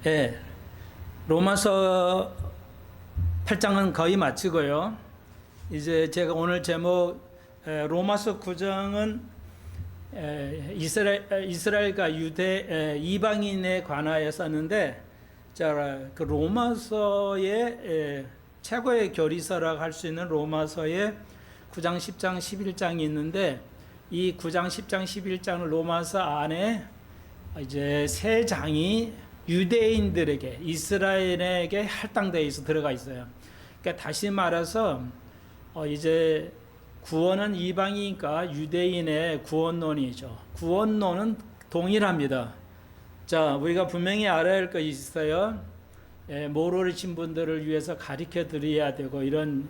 예, 로마서 8장은 거의 마치고요. 이제 제가 오늘 제목 로마서 9장은 이스라엘과 유대 이방인에 관하여 썼는데, 자, 그 로마서의 최고의 교리서라고 할 수 있는 로마서의 9장, 10장, 11장이 있는데, 이 9장, 10장, 11장 로마서 안에 이제 세 장이 유대인들에게, 이스라엘에게 할당되어 있어 들어가 있어요. 그러니까 다시 말해서 이제 구원은 이방이니까 유대인의 구원론이죠. 구원론은 동일합니다. 자, 우리가 분명히 알아야 할 것이 있어요. 모르신 분들을 위해서 가르쳐 드려야 되고, 이런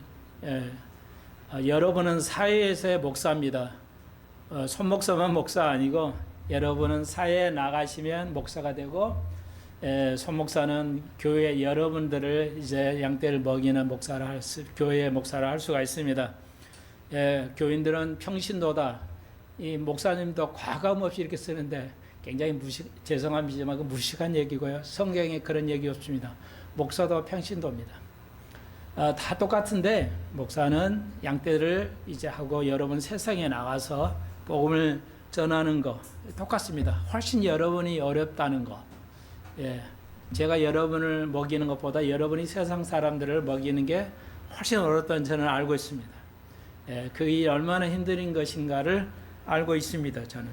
여러분은 사회에서의 목사입니다. 손목사만 목사 아니고 여러분은 사회에 나가시면 목사가 되고, 손목사는 교회 여러분들을 이제 양떼를 먹이는 목사를 교회 목사를 할 수가 있습니다. 교인들은 평신도다. 이 목사님도 과감 없이 이렇게 쓰는데 굉장히 죄송합니다만 그 무식한 얘기고요. 성경에 그런 얘기 없습니다. 목사도 평신도입니다. 다 똑같은데 목사는 양떼를 이제 하고 여러분 세상에 나가서 복음을 전하는 거 똑같습니다. 훨씬 여러분이 어렵다는 거. 제가 여러분을 먹이는 것보다 여러분이 세상 사람들을 먹이는 게 훨씬 어렵다는 저는 알고 있습니다. 그게 얼마나 힘든 것인가를 알고 있습니다. 저는.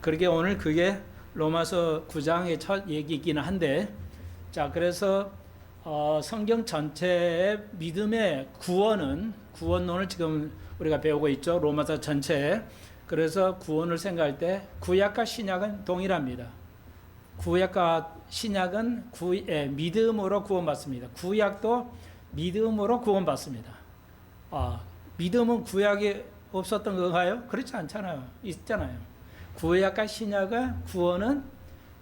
그러게 오늘 그게 로마서 9장의 첫 얘기이긴 한데, 자, 그래서 성경 전체의 믿음의 구원론을 지금 우리가 배우고 있죠. 로마서 전체에. 그래서 구원을 생각할 때 구약과 신약은 동일합니다. 구약과 신약은 믿음으로 구원받습니다. 구약도 믿음으로 구원받습니다. 믿음은 구약에 없었던 건가요? 그렇지 않잖아요. 있잖아요. 구약과 신약의 구원은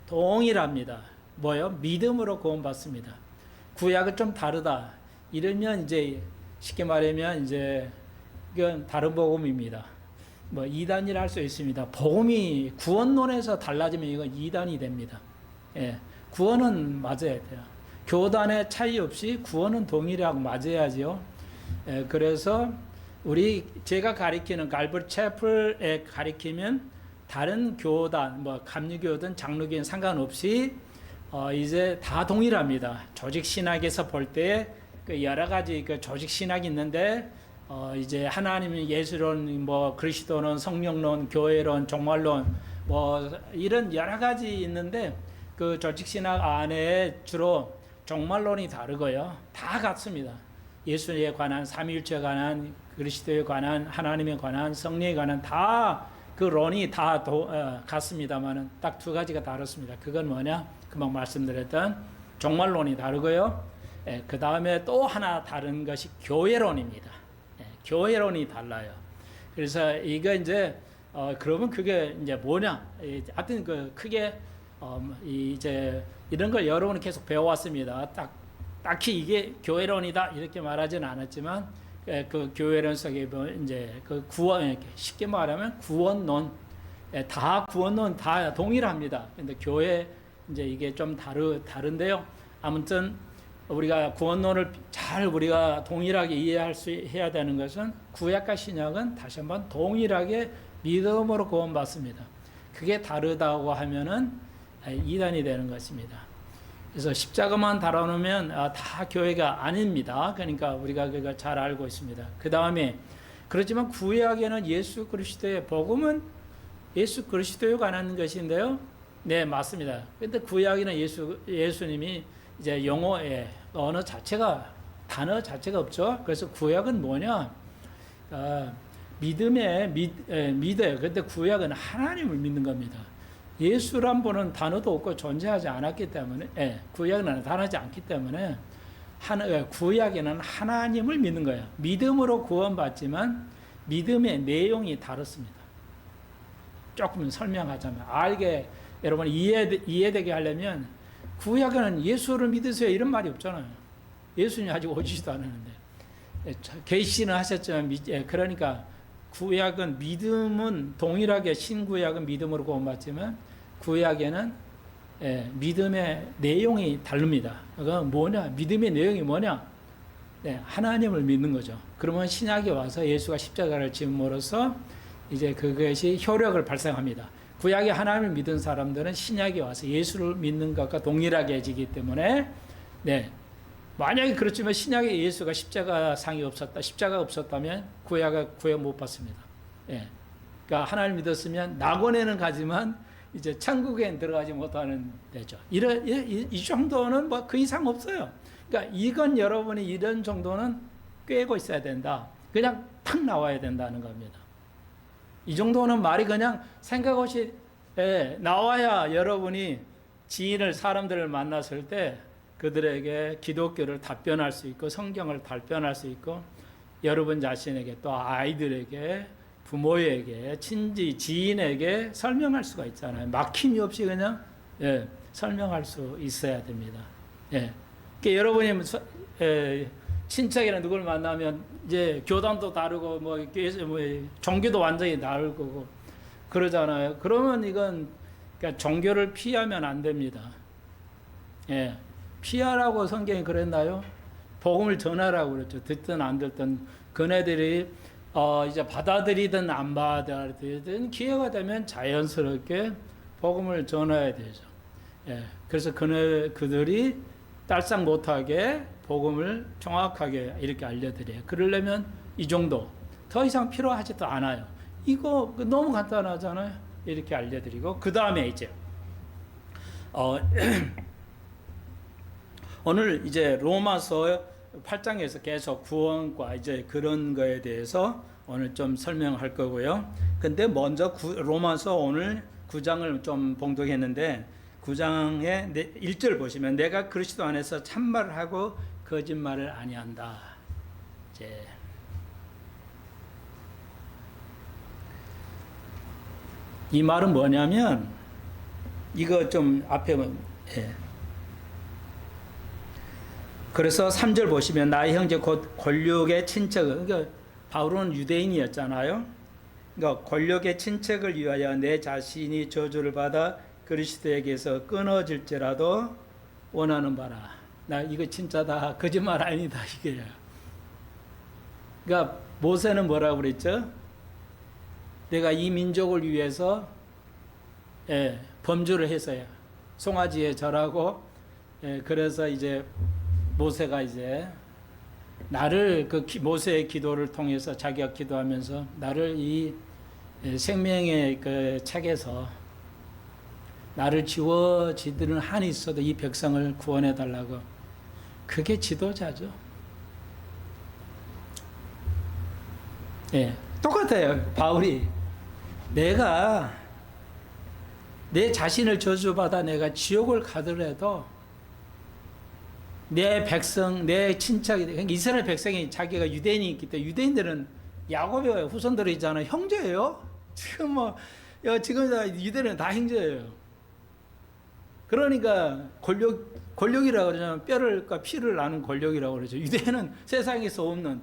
동일합니다. 뭐요? 믿음으로 구원받습니다. 구약은 좀 다르다. 이러면 이제 쉽게 말하면 이제 이건 다른 복음입니다. 뭐 이단이라 할 수 있습니다. 복음이 구원론에서 달라지면 이건 이단이 됩니다. 구원은 맞아야 돼요. 교단의 차이 없이 구원은 동일하고 맞아야죠. 그래서 제가 가리키는 갈버리 채플에 가리키면 다른 교단, 뭐 감리교든 장로교든 상관없이 이제 다 동일합니다. 조직 신학에서 볼 때 그 여러 가지 그 조직 신학이 있는데, 이제 하나님은 예수론, 뭐 그리스도론, 성령론, 교회론, 종말론, 뭐 이런 여러 가지 있는데, 그 조직 신학 안에 주로 종말론이 다르고요. 다 같습니다. 예수에 관한, 삼위일체에 관한, 그리스도에 관한, 하나님에 관한, 성령에 관한 다 그 론이 다 같습니다만은 딱 두 가지가 다릅니다. 그건 뭐냐? 금방 말씀드렸던 종말론이 다르고요. 그 다음에 또 하나 다른 것이 교회론입니다. 교회론이 달라요. 그래서 이거 이제 그러면 그게 이제 뭐냐? 하여튼 그 크게 이제 이런 걸 여러분이 계속 배워왔습니다. 딱히 이게 교회론이다 이렇게 말하지는 않았지만, 그 교회론 속에 이제 그 구원, 쉽게 말하면 구원론, 다 구원론 다 동일합니다. 근데 교회 이제 이게 좀 다른데요. 아무튼 우리가 구원론을 잘 우리가 동일하게 해야 되는 것은 구약과 신약은 다시 한번 동일하게 믿음으로 구원받습니다. 그게 다르다고 하면은 이단이 되는 것입니다. 그래서 십자가만 달아놓으면 다 교회가 아닙니다. 그러니까 우리가 그걸 잘 알고 있습니다. 그 다음에 그렇지만 구약에는 예수 그리스도의 복음은 예수 그리스도에 관한 것인데요. 네, 맞습니다. 근데 구약에는 예수님이 이제 영어에 단어 자체가 없죠. 그래서 구약은 뭐냐? 믿어요. 근데 구약은 하나님을 믿는 겁니다. 예수란 분은 단어도 없고 존재하지 않았기 때문에, 구약은 나타나지 않기 때문에, 구약에는 하나님을 믿는 거예요. 믿음으로 구원받지만 믿음의 내용이 다릅니다. 조금 설명하자면, 여러분 이해되게 하려면, 구약에는 예수를 믿으세요 이런 말이 없잖아요. 예수님이 아직 오지도 않았는데. 계시는 하셨지만, 그러니까 믿음은 동일하게 신구약은 믿음으로 구원받지만 구약에는 믿음의 내용이 다릅니다. 그건 뭐냐? 믿음의 내용이 뭐냐? 하나님을 믿는 거죠. 그러면 신약에 와서 예수가 십자가를 지음으로써 이제 그것이 효력을 발생합니다. 구약에 하나님을 믿은 사람들은 신약에 와서 예수를 믿는 것과 동일하게 해지기 때문에 만약에 그렇지만 신약에 예수가 십자가상이 없었다, 십자가가 없었다면 구약 못 받습니다. 그러니까 하나님을 믿었으면 낙원에는 가지만 이제 천국에 들어가지 못하는 데죠. 이 정도는 뭐 그 이상 없어요. 그러니까 이건 여러분이 이런 정도는 꿰고 있어야 된다. 그냥 탁 나와야 된다는 겁니다. 이 정도는 말이 그냥 생각 없이 나와야 여러분이 사람들을 만났을 때 그들에게 기독교를 답변할 수 있고 성경을 답변할 수 있고 여러분 자신에게 또 아이들에게 부모에게 지인에게 설명할 수가 있잖아요. 막힘이 없이 그냥 설명할 수 있어야 됩니다. 그러니까 여러분이 친척이나 누굴 만나면 이제 교단도 다르고 뭐 종교도 완전히 다를 거고 그러잖아요. 그러면 이건 그러니까 종교를 피하면 안 됩니다. 피하라고 성경이 그랬나요? 복음을 전하라고 그랬죠. 듣든 안 듣든 그네들이 이제 받아들이든 안 받아들이든 기회가 되면 자연스럽게 복음을 전해야 되죠. 그래서 그들이 딸싹 못하게 복음을 정확하게 이렇게 알려드려요. 그러려면 이 정도 더 이상 필요하지도 않아요. 이거 너무 간단하잖아요. 이렇게 알려드리고 그 다음에 이제 오늘 이제 로마서 8장에서 계속 구원과 이제 그런 거에 대해서 오늘 좀 설명할 거고요. 근데 먼저 로마서 오늘 9장을 좀 봉독했는데 9장의 1절 보시면 내가 그리스도 안에서 참말을 하고 거짓말을 아니한다. 이제 이 말은 뭐냐면 이거 좀 앞에 그래서 3절 보시면 나의 형제 곧 권력의 친척, 그러니까 바울은 유대인이었잖아요. 그러니까 권력의 친척을 위하여 내 자신이 저주를 받아 그리스도에게서 끊어질지라도 원하는 바라. 나 이거 진짜다, 거짓말 아니다 이게요. 그러니까 모세는 뭐라고 그랬죠? 내가 이 민족을 위해서 범주를 했어요. 송아지에 절하고 그래서 이제 모세가 이제 나를 모세의 기도를 통해서 자기가 기도하면서 나를 이 생명의 그 책에서 나를 지워지드는 한이 있어도 이 백성을 구원해 달라고. 그게 지도자죠. 똑같아요. 바울이 내가 내 자신을 저주받아 내가 지옥을 가더라도 내 백성, 내 친척이, 이스라엘 백성이 자기가 유대인이 있기 때문에 유대인들은 야곱의 후손들이잖아요. 형제예요. 지금 지금 유대인은 다 형제예요. 그러니까 권력이라고 그러냐면 뼈를과 피를 나는 권력이라고 그러죠. 유대인은 세상에서 없는.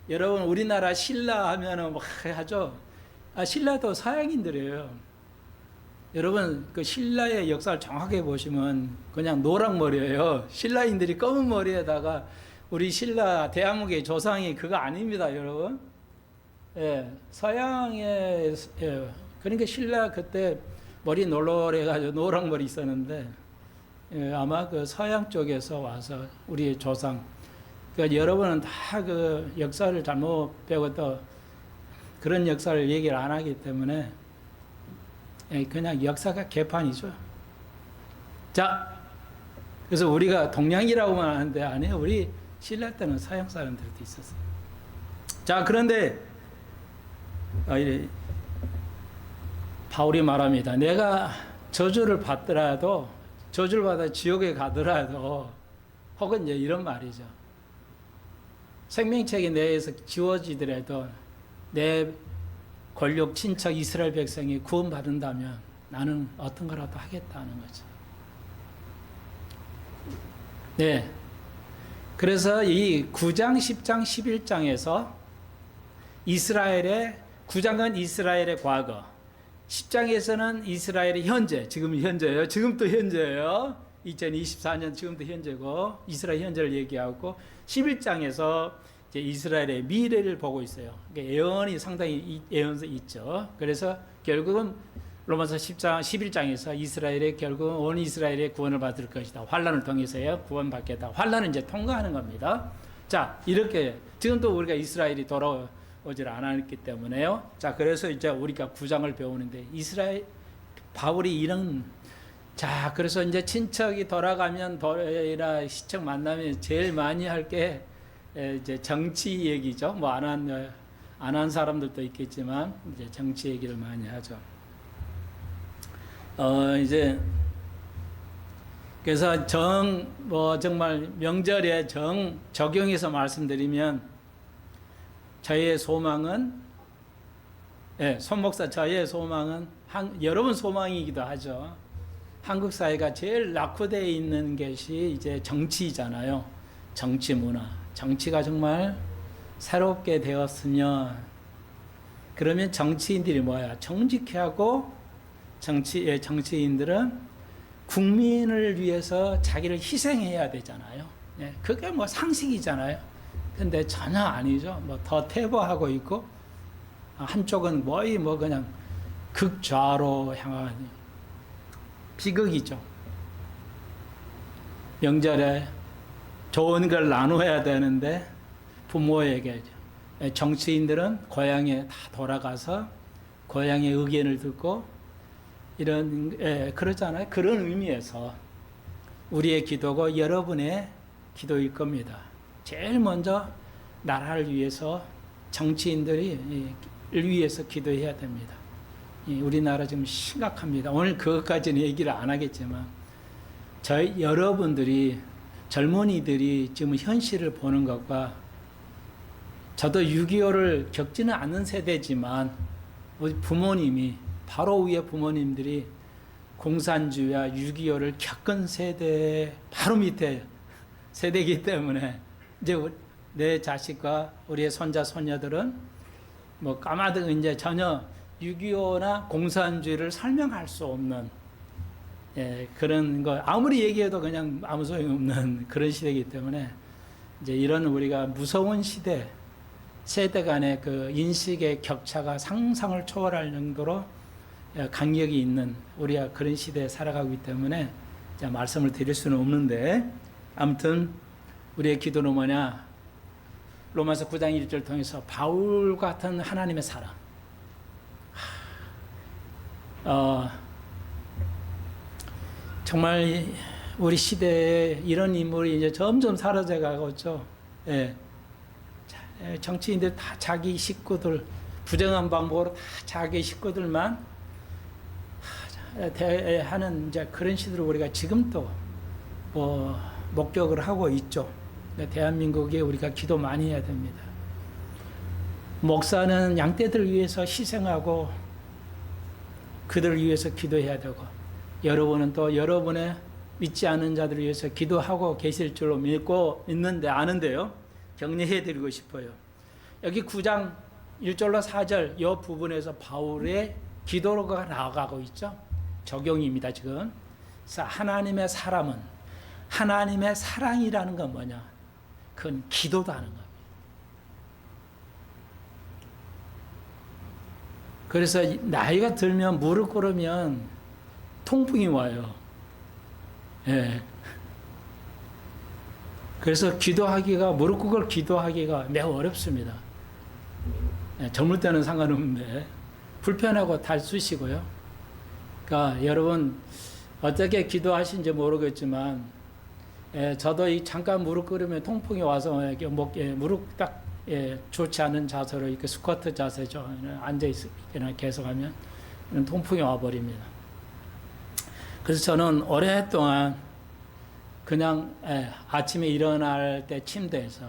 여러분 우리나라 신라 하면은 막 하죠. 신라도 서양인들이에요. 여러분 그 신라의 역사를 정확하게 보시면 그냥 노랑머리예요. 신라인들이 검은 머리에다가 우리 신라 대한민국의 조상이 그거 아닙니다, 여러분. 서양의 그러니까 신라 그때 머리 놀놀해가지고 노랑머리 있었는데 아마 그 서양 쪽에서 와서 우리 조상. 그러니까 여러분은 다 그 역사를 잘못 배우고 또 그런 역사를 얘기를 안 하기 때문에 그냥 역사가 개판이죠. 자, 그래서 우리가 동양이라고만 하는데 아니에요. 우리 신라 때는 서양 사람들도 있었어요. 자, 그런데 바울이 말합니다. 내가 저주를 받더라도 저주를 받아 지옥에 가더라도 혹은 이제 이런 말이죠. 생명책이 내에서 지워지더라도 내 권력 친척 이스라엘 백성이 구원받는다면 나는 어떤 거라도 하겠다는 거죠. 그래서 이 9장, 10장, 11장에서 9장은 이스라엘의 과거, 10장에서는 이스라엘이 현재, 지금 현재예요. 지금 또 현재예요. 2024년 지금도 현재고 이스라엘 현재를 얘기하고 11장에서 이제 이스라엘의 미래를 보고 있어요. 그러니까 예언이 상당히 예언이 있죠. 그래서 결국은 로마서 10장, 11장에서 이스라엘의 결국은 온 이스라엘의 구원을 받을 것이다. 환란을 통해서요. 구원받겠다. 환란은 이제 통과하는 겁니다. 자, 이렇게 지금도 우리가 이스라엘이 돌아오질 않았기 때문에요. 자, 그래서 이제 우리가 9장을 배우는데 이스라엘 바울이 이런 자, 그래서 이제 친척이 돌아가면 시척 만나면 제일 많이 할 게 이제 정치 얘기죠. 뭐 안 한 사람들도 있겠지만 이제 정치 얘기를 많이 하죠. 이제 그래서 뭐 정말 명절에 적용해서 말씀드리면 저의 소망은 손 목사 저의 소망은 여러분 소망이기도 하죠. 한국 사회가 제일 낙후되어 있는 것이 이제 정치잖아요. 정치 문화. 정치가 정말 새롭게 되었으면 그러면 정치인들이 뭐야? 정직하고 정치인들은 국민을 위해서 자기를 희생해야 되잖아요. 그게 뭐 상식이잖아요. 근데 전혀 아니죠. 뭐 더 퇴보하고 있고 한쪽은 거의 뭐 그냥 극좌로 향한 비극이죠. 명절에 좋은 걸 나눠야 되는데 부모에게 정치인들은 고향에 다 돌아가서 고향의 의견을 듣고 이런 그러잖아요. 그런 의미에서 우리의 기도고 여러분의 기도일 겁니다. 제일 먼저 나라를 위해서 정치인들이 위해서 기도해야 됩니다. 우리나라 지금 심각합니다. 오늘 그것까지는 얘기를 안 하겠지만 여러분들이 젊은이들이 지금 현실을 보는 것과 저도 6.25를 겪지는 않는 세대지만 우리 부모님이 바로 위에 부모님들이 공산주의와 6.25를 겪은 세대 바로 밑에 세대이기 때문에 이제 내 자식과 우리의 손자 손녀들은 뭐 까마득 이제 전혀 6.25나 공산주의를 설명할 수 없는 그런 거 아무리 얘기해도 그냥 아무 소용이 없는 그런 시대이기 때문에 이제 이런 우리가 무서운 세대 간의 그 인식의 격차가 상상을 초월할 정도로 간격이 있는 우리가 그런 시대에 살아가고 있기 때문에 말씀을 드릴 수는 없는데 아무튼 우리의 기도는 뭐냐? 로마서 9장 1절 통해서 바울 같은 하나님의 사랑. 정말 우리 시대에 이런 인물이 이제 점점 사라져 가고 있죠. 정치인들 다 자기 식구들, 부정한 방법으로 다 자기 식구들만 하는 이제 그런 시대를 우리가 지금도 뭐 목격을 하고 있죠. 대한민국에 우리가 기도 많이 해야 됩니다. 목사는 양떼들 위해서 희생하고 그들을 위해서 기도해야 되고 여러분은 또 여러분의 믿지 않는 자들을 위해서 기도하고 계실 줄로 믿는데 아는데요. 격려해 드리고 싶어요. 여기 9장 1절로 4절 이 부분에서 바울의 기도가 나아가고 있죠. 적용입니다, 지금. 그래서 하나님의 사람은 하나님의 사랑이라는 건 뭐냐? 그건 기도도 하는 겁니다. 그래서 나이가 들면 무릎 꿇으면 통풍이 와요. 그래서 무릎 꿇고 기도하기가 매우 어렵습니다. 젊을 때는 상관없는데 불편하고 달쑤시고요. 그러니까 여러분 어떻게 기도하신지 모르겠지만 저도 잠깐 무릎 꿇으면 통풍이 와서 무릎 딱 좋지 않은 자세로 이렇게 스쿼트 자세죠. 앉아 있으면 계속하면 통풍이 와버립니다. 그래서 저는 오랫동안 그냥 아침에 일어날 때 침대에서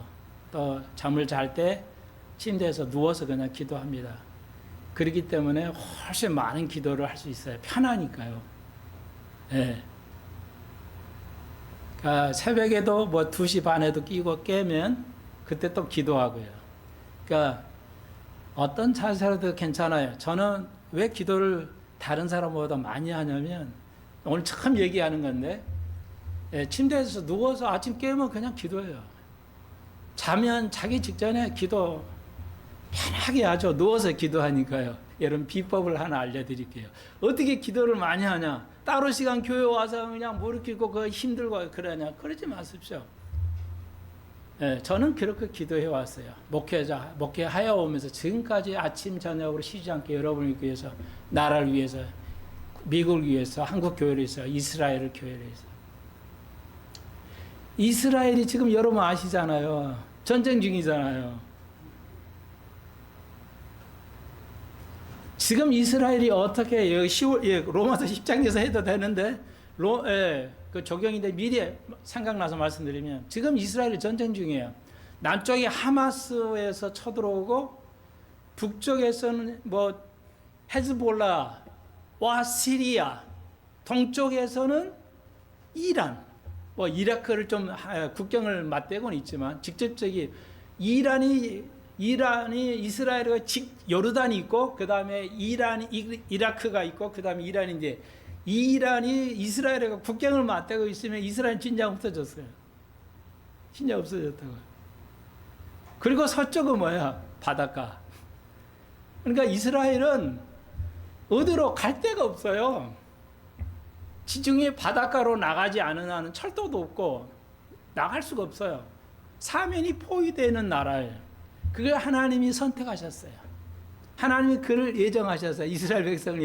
또 잠을 잘 때 침대에서 누워서 그냥 기도합니다. 그렇기 때문에 훨씬 많은 기도를 할 수 있어요. 편하니까요. 그러니까 새벽에도 뭐 2시 반에도 깨면 그때 또 기도하고요. 그러니까 어떤 자세로도 괜찮아요. 저는 왜 기도를 다른 사람보다 많이 하냐면 오늘 처음 얘기하는 건데 침대에서 누워서 아침 깨면 그냥 기도해요. 자면 자기 직전에 기도 편하게 하죠. 누워서 기도하니까요. 여러분 비법을 하나 알려드릴게요. 어떻게 기도를 많이 하냐? 따로 시간 교회 와서 그냥 무릎 꿇고 그 힘들고 그러냐? 그러지 마십시오. 저는 그렇게 기도해 왔어요. 목회하여 오면서 지금까지 아침 저녁으로 쉬지 않게 여러분을 위해서, 나라를 위해서, 미국을 위해서, 한국 교회를 위해서, 이스라엘 교회를 위해서. 이스라엘이 지금 여러분 아시잖아요. 전쟁 중이잖아요. 지금 이스라엘이 어떻게 로마서 10장에서 해도 되는데 그 적용인데 미리 생각나서 말씀드리면 지금 이스라엘이 전쟁 중이에요. 남쪽에 하마스에서 쳐들어오고 북쪽에서는 뭐 헤즈볼라와 시리아, 동쪽에서는 이란, 뭐 이라크를 좀 국경을 맞대고는 있지만 직접적인 이란이 이스라엘과 요르단이 있고 그 다음에 이라크가 있고 그 다음에 이란인데 이란이 이스라엘과 국경을 맞대고 있으면 이스라엘 진짜 없어졌어요. 진짜 없어졌다고요. 그리고 서쪽은 뭐야? 바닷가. 그러니까 이스라엘은 어디로 갈 데가 없어요. 지중해 바닷가로 나가지 않은 한은 철도도 없고 나갈 수가 없어요. 사면이 포위되는 나라예요. 그걸 하나님이 선택하셨어요. 하나님이 그를 예정하셨어요. 이스라엘 백성을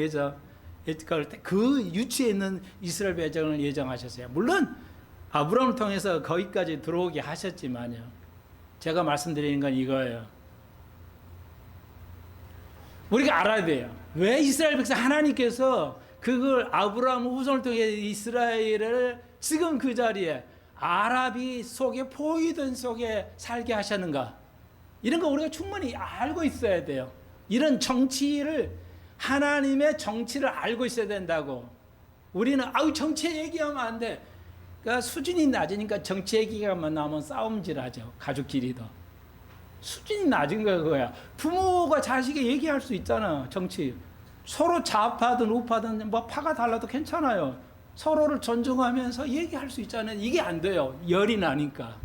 그 유치에 있는 이스라엘 백성을 예정하셨어요. 물론 아브라함을 통해서 거기까지 들어오게 하셨지만요. 제가 말씀드리는 건 이거예요. 우리가 알아야 돼요. 왜 이스라엘 백성 하나님께서 그걸 아브라함 후손을 통해 이스라엘을 지금 그 자리에 아랍이 속에 포위된 속에 살게 하셨는가? 이런 거 우리가 충분히 알고 있어야 돼요. 이런 정치를 하나님의 정치를 알고 있어야 된다고. 우리는 정치 얘기하면 안 돼. 그러니까 수준이 낮으니까 정치 얘기가만 나오면 싸움질하죠. 가족끼리도. 수준이 낮은 거야. 부모가 자식이 얘기할 수 있잖아. 정치. 서로 좌파든 우파든 뭐 파가 달라도 괜찮아요. 서로를 존중하면서 얘기할 수 있잖아요. 이게 안 돼요. 열이 나니까.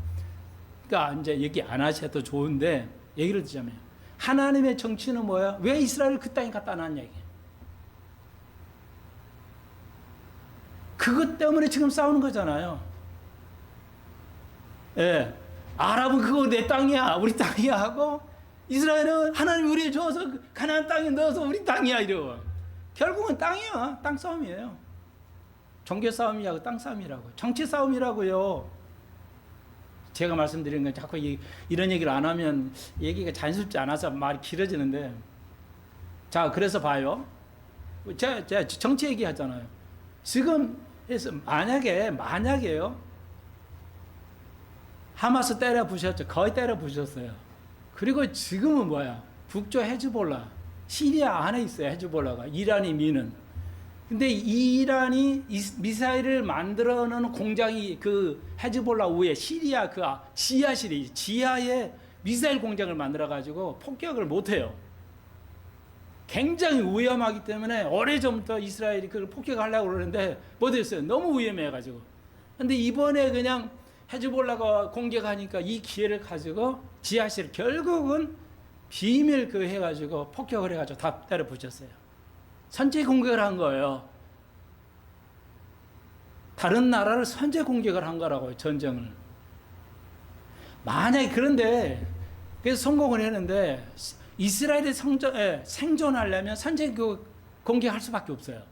그러니까 이제 얘기 안 하셔도 좋은데 얘기를 드자면 하나님의 정치는 뭐야? 왜 이스라엘을 그 땅에 갖다 놨냐 이게. 그것 때문에 지금 싸우는 거잖아요. 예. 아랍은 그거 내 땅이야, 우리 땅이야 하고 이스라엘은 하나님 우리에 줘서 가나안 땅에 넣어서 우리 땅이야 이러고. 결국은 땅이야. 땅 싸움이에요. 종교 싸움이라고 땅 싸움이라고. 정치 싸움이라고요. 제가 말씀드리는 건 자꾸 이런 얘기를 안 하면 얘기가 자연스럽지 않아서 말이 길어지는데, 자 그래서 봐요. 제가 정치 얘기하잖아요. 지금 해서 만약에요. 하마스 때려 부셨죠. 거의 때려 부셨어요. 그리고 지금은 뭐야? 북쪽 헤즈볼라, 시리아 안에 있어요. 헤즈볼라가 이란이 미는. 근데 이란이 미사일을 만들어내는 공장이 그 헤즈볼라 위에 시리아 그 지하에 미사일 공장을 만들어가지고 폭격을 못해요. 굉장히 위험하기 때문에 오래전부터 이스라엘이 그걸 폭격하려고 그러는데 못했어요. 너무 위험해가지고. 근데 이번에 그냥 헤즈볼라가 공격하니까 이 기회를 가지고 지하실 결국은 비밀 그 해가지고 폭격을 해가지고 다 때려 부셨어요. 선제 공격을 한 거예요. 다른 나라를 선제 공격을 한 거라고요. 전쟁을. 만약에 그런데 그래서 성공을 했는데 이스라엘이 생존하려면 선제 공격할 수밖에 없어요.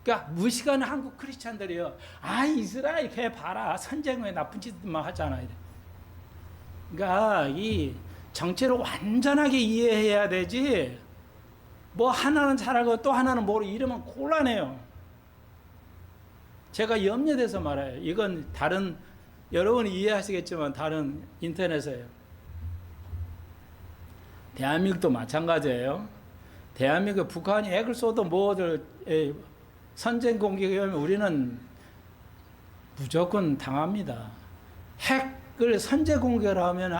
그러니까 무시하는 한국 크리스찬들이요. 이스라엘 걔 봐라. 선쟁에 나쁜 짓만 하잖아요. 그러니까 이 정체를 완전하게 이해해야 되지. 뭐 하나는 잘하고 또 하나는 모르고 이러면 곤란해요. 제가 염려돼서 말해요. 이건 다른 여러분이 이해하시겠지만 다른 인터넷에요. 대한민국도 마찬가지예요. 대한민국 북한이 핵을 쏘도 뭐들 선전 공격이 오면 우리는 무조건 당합니다. 핵을 선제 공격을 하면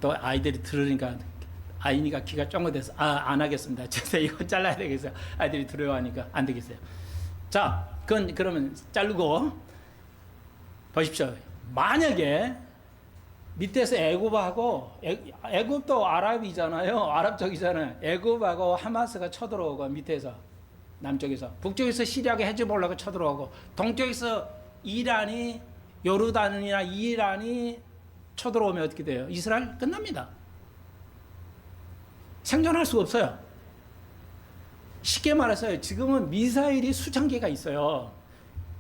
또 아이들이 들으니까 아이니까 귀가 쫑긋해서 안 하겠습니다. 제가 이거 잘라야 되겠어요. 아이들이 두려워하니까 안 되겠어요. 자, 그러면 자르고 보십시오. 만약에 밑에서 애굽하고 애굽도 아랍이잖아요. 아랍 쪽이잖아요. 애굽하고 하마스가 쳐들어오고 밑에서 남쪽에서 북쪽에서 시리아가 헤즈볼라가 쳐들어오고 동쪽에서 이란이 요르단이나 이란이 쳐들어오면 어떻게 돼요? 이스라엘 끝납니다. 생존할 수가 없어요. 쉽게 말해서 지금은 미사일이 수천 개가 있어요.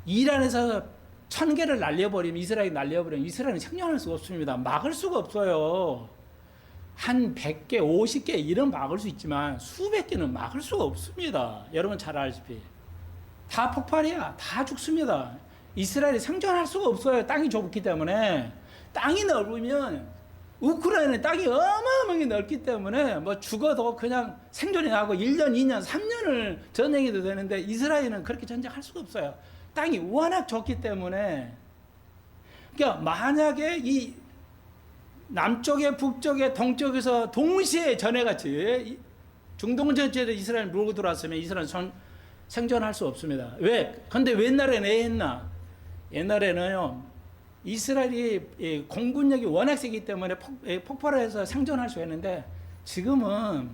이란에서 1000개를 날려버리면 이스라엘이 날려버리면 이스라엘은 생존할 수가 없습니다. 막을 수가 없어요. 한 100개, 50개 이런 막을 수 있지만 수백 개는 막을 수가 없습니다. 여러분 잘 알다시피 다 폭발이야. 다 죽습니다. 이스라엘이 생존할 수가 없어요. 땅이 좁기 때문에. 땅이 넓으면 우크라이나는 땅이 어마어마하게 넓기 때문에 뭐 죽어도 그냥 생존이 나고 1년, 2년, 3년을 전쟁해도 되는데 이스라엘은 그렇게 전쟁할 수가 없어요. 땅이 워낙 좁기 때문에. 그러니까 만약에 이 남쪽에 북쪽에 동쪽에서 동시에 전해같이 중동 전체에서 이스라엘 물고 들어왔으면 이스라엘은 생존할 수 없습니다. 왜? 근데 옛날에는 왜 했나? 옛날에는요 이스라엘이 공군력이 워낙 세기 때문에 폭발을 해서 생존할 수 있는데 지금은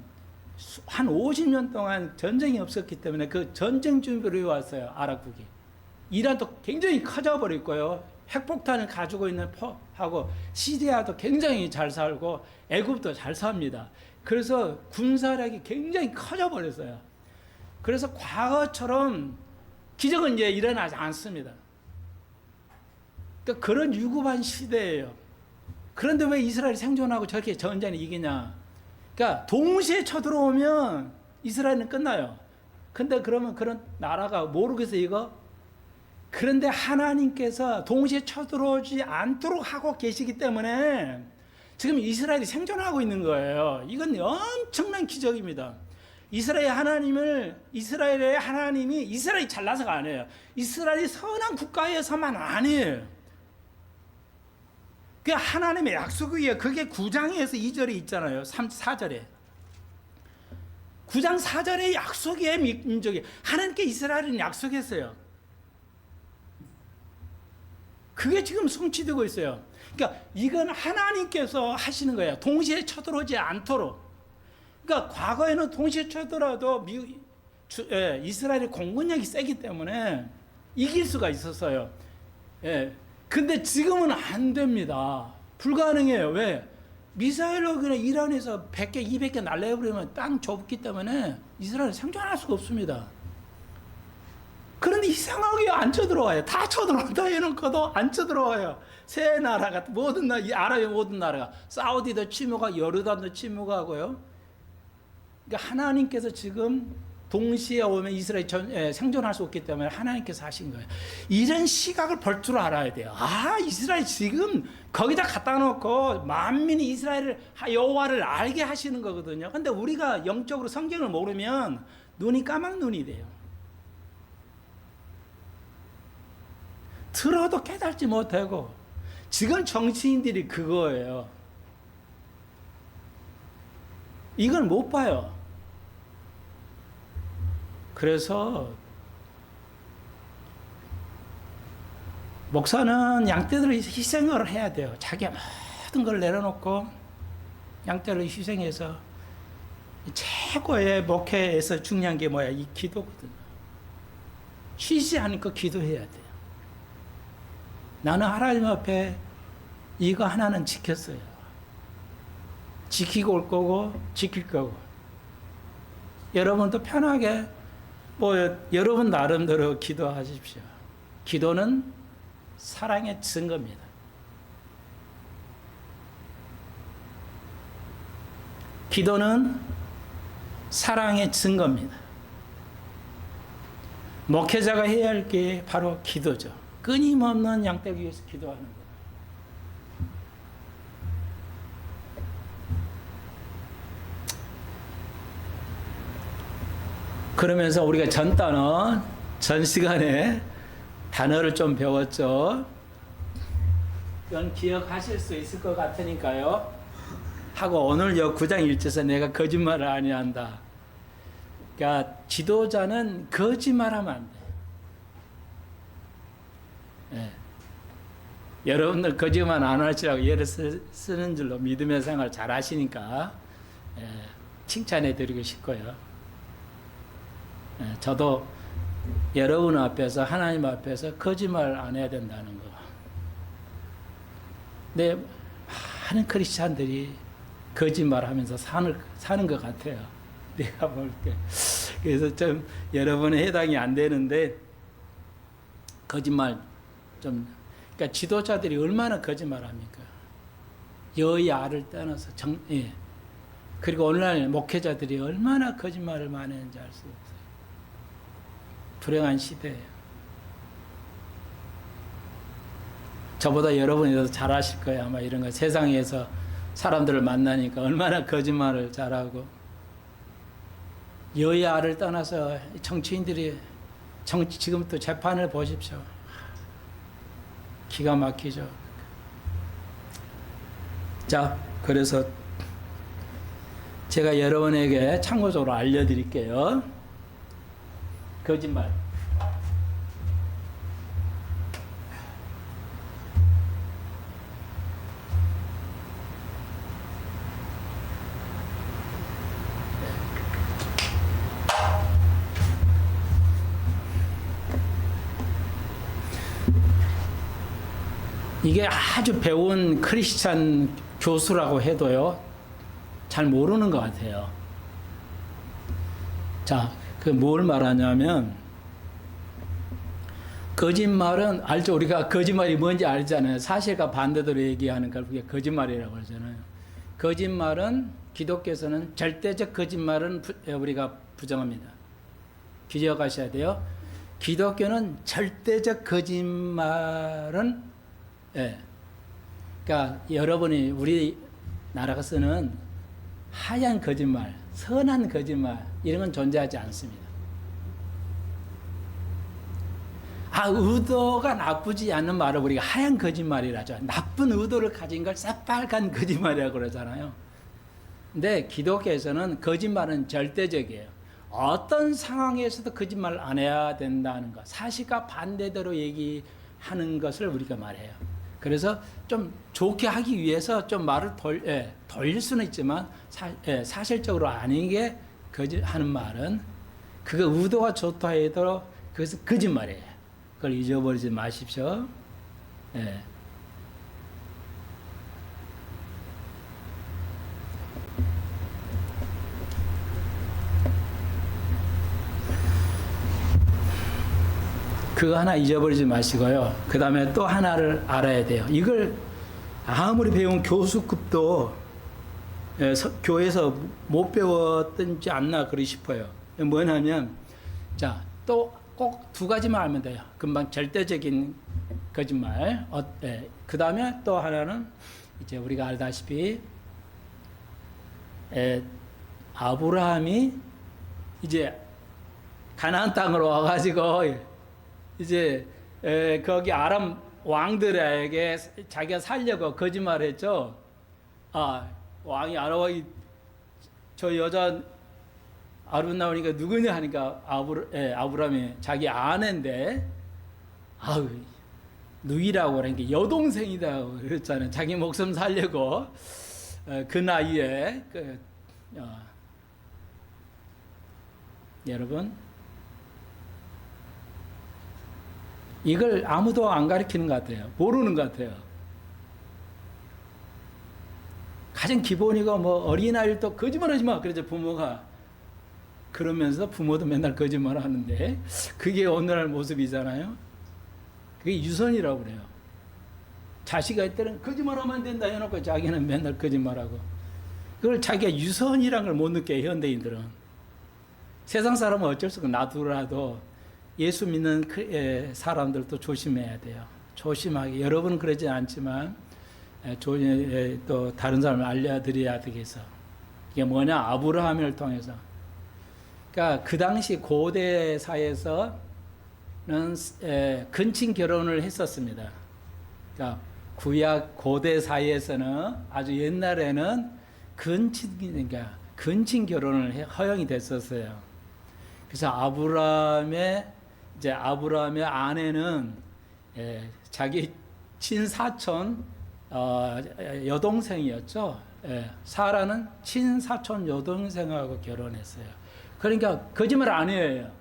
한 50년 동안 전쟁이 없었기 때문에 그 전쟁 준비를 해왔어요. 아랍국이. 이란도 굉장히 커져버렸고요. 핵폭탄을 가지고 있는 하고 시리아도 굉장히 잘 살고 애굽도 잘 삽니다. 그래서 군사력이 굉장히 커져버렸어요. 그래서 과거처럼 기적은 이제 일어나지 않습니다. 그러니까 그런 유구한 시대예요. 그런데 왜 이스라엘이 생존하고 저렇게 전쟁을 이기냐? 그러니까 동시에 쳐들어오면 이스라엘은 끝나요. 근데 그러면 그런 나라가 모르겠어 이거? 그런데 하나님께서 동시에 쳐들어오지 않도록 하고 계시기 때문에 지금 이스라엘이 생존하고 있는 거예요. 이건 엄청난 기적입니다. 이스라엘의 하나님이 이스라엘이 잘나서가 아니에요. 이스라엘이 선한 국가에서만 아니에요. 그 하나님의 약속이에요. 그게 9장에서 2절에 있잖아요. 4절에. 9장 4절의 약속이에요. 민족이. 하나님께 이스라엘은 약속했어요. 그게 지금 성취되고 있어요. 그러니까 이건 하나님께서 하시는 거예요. 동시에 쳐들어오지 않도록. 그러니까 과거에는 동시에 쳐들어도 이스라엘의 공군력이 세기 때문에 이길 수가 있었어요. 근데 지금은 안 됩니다. 불가능해요. 왜? 미사일로 그냥 이란에서 100개, 200개 날려버리면 땅 좁기 때문에 이스라엘은 생존할 수가 없습니다. 그런데 이상하게 안 쳐들어와요. 다 쳐들어온다 해놓고도 안 쳐들어와요. 세 나라가, 모든 나라, 이 아랍의 모든 나라가, 사우디도 침묵하고, 요르단도 침묵하고요. 그러니까 하나님께서 지금 동시에 오면 이스라엘이 생존할 수 없기 때문에 하나님께서 하신 거예요. 이런 시각을 볼 줄 알아야 돼요. 이스라엘 지금 거기다 갖다 놓고 만민이 이스라엘을, 여호와를 알게 하시는 거거든요. 근데 우리가 영적으로 성경을 모르면 눈이 까막눈이 돼요. 들어도 깨닫지 못하고 지금 정치인들이 그거예요. 이걸 못 봐요. 그래서 목사는 양떼들을 희생을 해야 돼요. 자기가 모든 걸 내려놓고 양떼를 희생해서 최고의 목회에서 중요한 게 뭐야? 이 기도거든요. 쉬지 않고 기도해야 돼요. 나는 하나님 앞에 이거 하나는 지켰어요. 지키고 올 거고 지킬 거고. 여러분도 편하게 여러분 나름대로 기도하십시오. 기도는 사랑의 증거입니다. 기도는 사랑의 증거입니다. 목회자가 해야 할 게 바로 기도죠. 끊임없는 양떼를 위해서 기도하는 거예요. 그러면서 우리가 전 시간에 단어를 좀 배웠죠. 이건 기억하실 수 있을 것 같으니까요. 하고 오늘 여 9장 1절에서 내가 거짓말을 아니한다. 그러니까 지도자는 거짓말하면 안 돼. 예. 여러분들 거짓말 안 하시라고 예를 쓰는 줄로 믿음의 생활 잘 하시니까 예, 칭찬해 드리고 싶고요. 예, 저도 여러분 앞에서 하나님 앞에서 거짓말 안 해야 된다는 거. 근데 많은 크리스찬들이 거짓말하면서 사는 것 같아요. 내가 볼 때. 그래서 좀 여러분의 해당이 안 되는데 거짓말 좀 그러니까 지도자들이 얼마나 거짓말합니까? 여야를 떠나서 예. 그리고 오늘날 목회자들이 얼마나 거짓말을 많이 하는지 알 수 없어요. 불행한 시대예요. 저보다 여러분이 더 잘하실 거예요. 아마 이런 거 세상에서 사람들을 만나니까 얼마나 거짓말을 잘하고 여야를 떠나서 정치인들이 지금 또 재판을 보십시오. 기가 막히죠. 자, 그래서 제가 여러분에게 참고적으로 알려드릴게요. 거짓말. 이게 아주 배운 크리스찬 교수라고 해도요, 잘 모르는 것 같아요. 자, 그 뭘 말하냐면, 거짓말은 알죠? 우리가 거짓말이 뭔지 알잖아요. 사실과 반대대로 얘기하는 걸 그게 거짓말이라고 그러잖아요. 거짓말은 기독교에서는 절대적 거짓말은 우리가 부정합니다. 기억하셔야 돼요. 기독교는 절대적 거짓말은 예. 그러니까 여러분이 우리나라가 쓰는 하얀 거짓말, 선한 거짓말 이런 건 존재하지 않습니다. 의도가 나쁘지 않은 말을 우리가 하얀 거짓말이라죠. 나쁜 의도를 가진 걸 새빨간 거짓말이라고 그러잖아요. 근데 기독교에서는 거짓말은 절대적이에요. 어떤 상황에서도 거짓말 안 해야 된다는 것, 사실과 반대대로 얘기하는 것을 우리가 말해요. 그래서 좀 좋게 하기 위해서 좀 말을 돌릴 수는 있지만 사실적으로 아니게 하는 말은 그거 의도가 좋다 해도 그것은 거짓말이에요. 그걸 잊어버리지 마십시오. 예. 그거 하나 잊어버리지 마시고요. 그 다음에 또 하나를 알아야 돼요. 이걸 아무리 배운 교수급도 교회에서 못 배웠든지 않나 그리 싶어요. 뭐냐면, 자, 또 꼭 두 가지만 알면 돼요. 금방 절대적인 거짓말. 그 다음에 또 하나는 이제 우리가 알다시피 아브라함이 이제 가나안 땅으로 와가지고 이제 거기 아람 왕들에게 자기가 살려고 거짓말했죠. 왕이 아람왕이 저 여자 아름다우니까 누구냐 하니까 아브라함이 자기 아내인데 누이라고 그러니까 여동생이다 그랬잖아요. 자기 목숨 살려고 그 나이에 여러분 이걸 아무도 안 가르치는 것 같아요. 모르는 것 같아요. 가장 기본이고 뭐 어린아이도 거짓말하지 마 그러죠. 부모가 그러면서 부모도 맨날 거짓말 하는데 그게 오늘날 모습이잖아요. 그게 유선이라고 그래요. 자식이 할 때는 거짓말하면 안 된다 해놓고 자기는 맨날 거짓말하고 그걸 자기가 유선이란 걸 못 느껴요. 현대인들은. 세상 사람은 어쩔 수 없고 놔두라도 예수 믿는 사람들도 조심해야 돼요. 조심하게. 여러분은 그러지 않지만 또 다른 사람을 알려드려야 되겠어. 이게 뭐냐? 아브라함을 통해서. 그러니까 그 당시 고대 사회에서는 근친 결혼을 했었습니다. 그러니까 구약 고대 사회에서는 아주 옛날에는 근친 결혼을 허용이 됐었어요. 그래서 아브라함의 아내는 자기 친사촌 여동생이었죠. 사라는 친사촌 여동생하고 결혼했어요. 그러니까 거짓말 안 해요.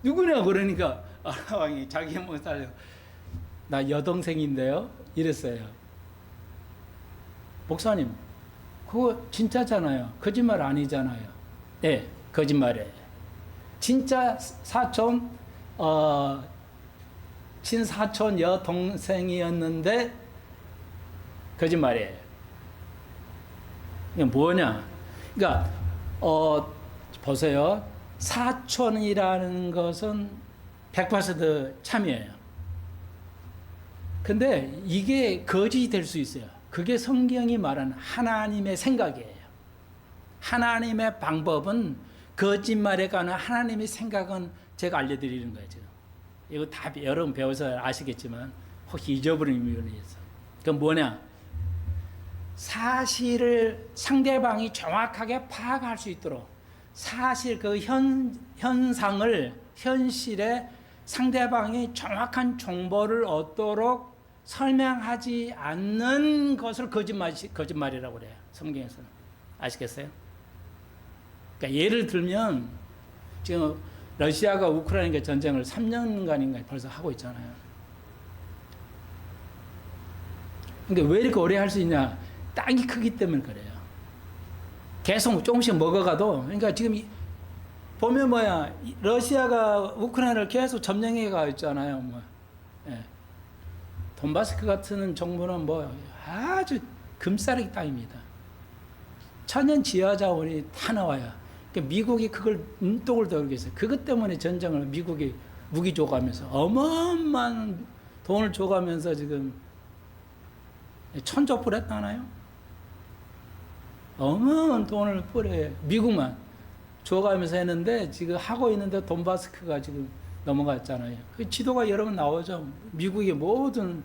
누구냐 그러니까 아브라함이 자기 목사를 나 여동생인데요 이랬어요. 목사님 그거 진짜잖아요. 거짓말 아니잖아요. 네, 거짓말이에요. 진짜 사촌 친사촌 여동생이었는데 거짓말이에요. 이게 뭐냐? 그러니까 보세요. 사촌이라는 것은 100% 참이에요. 근데 이게 거짓이 될 수 있어요. 그게 성경이 말하는 하나님의 생각이에요. 하나님의 방법은 거짓말에 관한 하나님의 생각은 제가 알려드리는 거예요. 지금. 이거 다 여러분 배워서 아시겠지만 혹시 잊어버린 이유는 있어. 그건 뭐냐? 사실을 상대방이 정확하게 파악할 수 있도록 사실 그 현상을 현실에 상대방이 정확한 정보를 얻도록 설명하지 않는 것을 거짓말이라고 그래요. 성경에서는. 아시겠어요? 그러니까 예를 들면 지금 러시아가 우크라이나 전쟁을 3년간인가 벌써 하고 있잖아요. 그러니까 왜 이렇게 오래 할 수 있냐? 땅이 크기 때문에 그래요. 계속 조금씩 먹어가도 그러니까 지금 보면 러시아가 우크라이나를 계속 점령해 가 있잖아요. 돈바스크 같은 정부는 아주 금싸라기 땅입니다. 천연 지하 자원이 다 나와요. 그러니까 미국이 그걸 눈독을 들고 있어요. 그것 때문에 전쟁을 미국이 무기 줘가면서 어마어마한 돈을 줘가면서 지금 천조불했잖아요. 어마어마한 돈을 뿌려요. 미국만 줘가면서 했는데 지금 하고 있는데 돈바스크가 지금 넘어갔잖아요. 그 지도가 여러 번 나오죠. 미국의 모든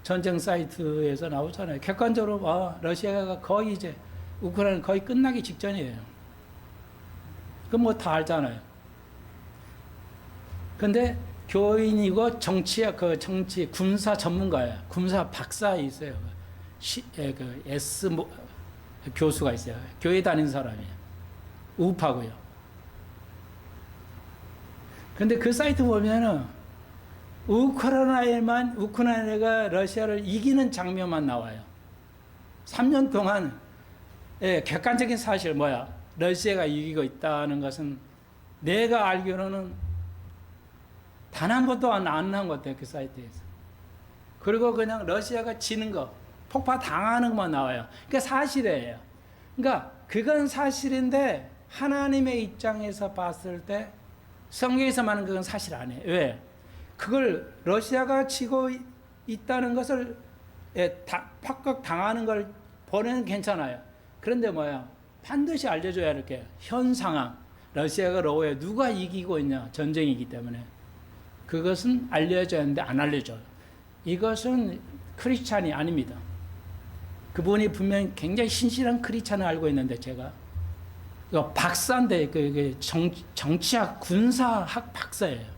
전쟁 사이트에서 나오잖아요. 객관적으로 러시아가 거의 이제 우크라이나 거의 끝나기 직전이에요. 그건 다 알잖아요. 근데 교인이고 정치 군사 전문가예요. 군사 박사 있어요. 교수가 있어요. 교회 다니는 사람이에요. 우파고요. 근데 그 사이트 보면은 우크라이나가 러시아를 이기는 장면만 나와요. 3년 동안 객관적인 사실 러시아가 이기고 있다는 것은 내가 알기로는 단 한 번도 안 나온 것 같아요. 그 사이트에서. 그리고 그냥 러시아가 지는 거, 폭파 당하는 것만 나와요. 그러니까 사실이에요. 그러니까 그건 사실인데 하나님의 입장에서 봤을 때 성경에서 말하는 그건 사실 아니에요. 왜? 그걸 러시아가 치고 있다는 것을 fak극 당하는 걸 보내는 괜찮아요. 그런데 반드시 알려줘야 이렇게 현 상황, 러시아가 러시아에 누가 이기고 있냐, 전쟁이기 때문에 그것은 알려줘야 하는데 안 알려줘요. 이것은 크리스찬이 아닙니다. 그분이 분명히 굉장히 신실한 크리스찬을 알고 있는데 제가 박사인데 정치학 군사학 박사예요.